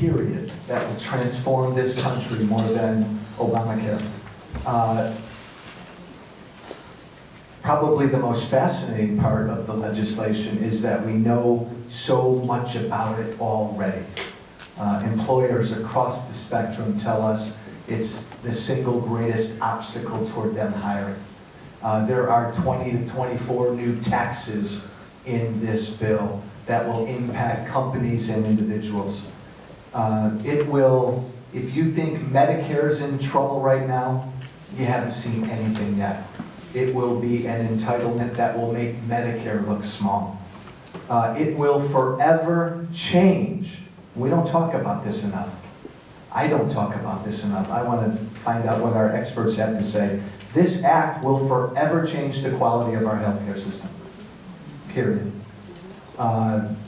period, that will transform this country more than Obamacare. Probably the most fascinating part of the legislation is that we know so much about it already. Employers across the spectrum tell us it's the single greatest obstacle toward them hiring. There are 20 to 24 new taxes in this bill that will impact companies and individuals. It will, if you think Medicare's in trouble right now, you haven't seen anything yet. It will be an entitlement that will make Medicare look small. It will forever change. We don't talk about this enough. I don't talk about this enough. I want to find out what our experts have to say. This act will forever change the quality of our healthcare system, period.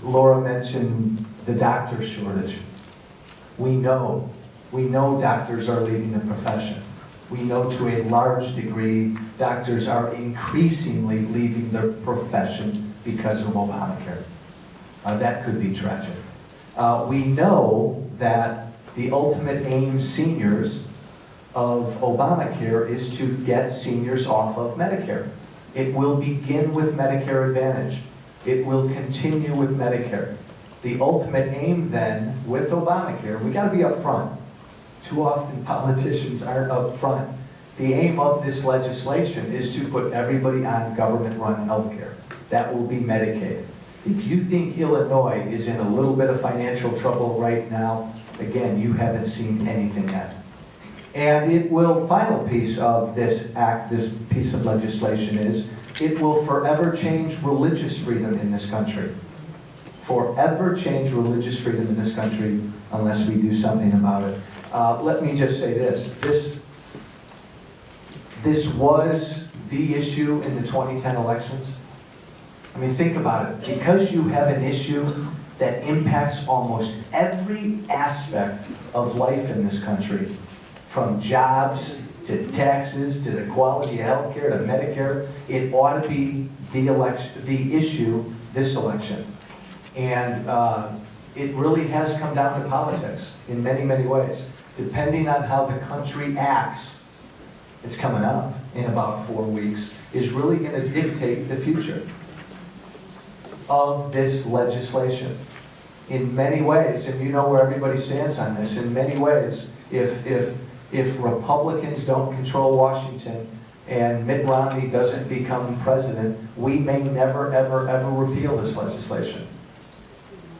Laura mentioned the doctor shortage. We know doctors are leaving the profession. We know to a large degree doctors are increasingly leaving the profession because of Obamacare. That could be tragic. We know that the ultimate aim, seniors, of Obamacare is to get seniors off of Medicare. It will begin with Medicare Advantage. It will continue with Medicare. The ultimate aim then, with Obamacare, we gotta be upfront. Too often politicians aren't upfront. The aim of this legislation is to put everybody on government-run health care. That will be Medicaid. If you think Illinois is in a little bit of financial trouble right now, again, you haven't seen anything yet. And it will, final piece of this act, this piece of legislation is, it will forever change religious freedom in this country. Forever change religious freedom in this country unless we do something about it. Let me just say this. This was the issue in the 2010 elections. I mean, think about it. Because you have an issue that impacts almost every aspect of life in this country, from jobs to taxes to the quality of health care to Medicare, it ought to be the issue this election. And it really has come down to politics in many, many ways. Depending on how the country acts, it's coming up in about 4 weeks, is really going to dictate the future of this legislation. In many ways, and you know where everybody stands on this, in many ways, if Republicans don't control Washington and Mitt Romney doesn't become president, we may never, ever, ever repeal this legislation.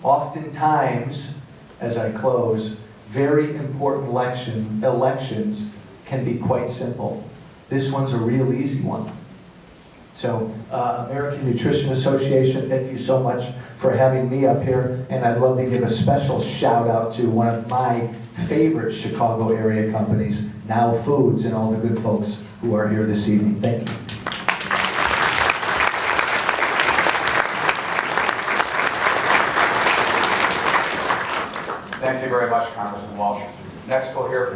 Oftentimes, as I close, very important elections can be quite simple. This one's a real easy one. So, American Nutrition Association, thank you so much for having me up here, and I'd love to give a special shout out to one of my favorite Chicago area companies, Now Foods, and all the good folks who are here this evening. Thank you. Thank you very much, Congressman Walsh. Next, we'll hear from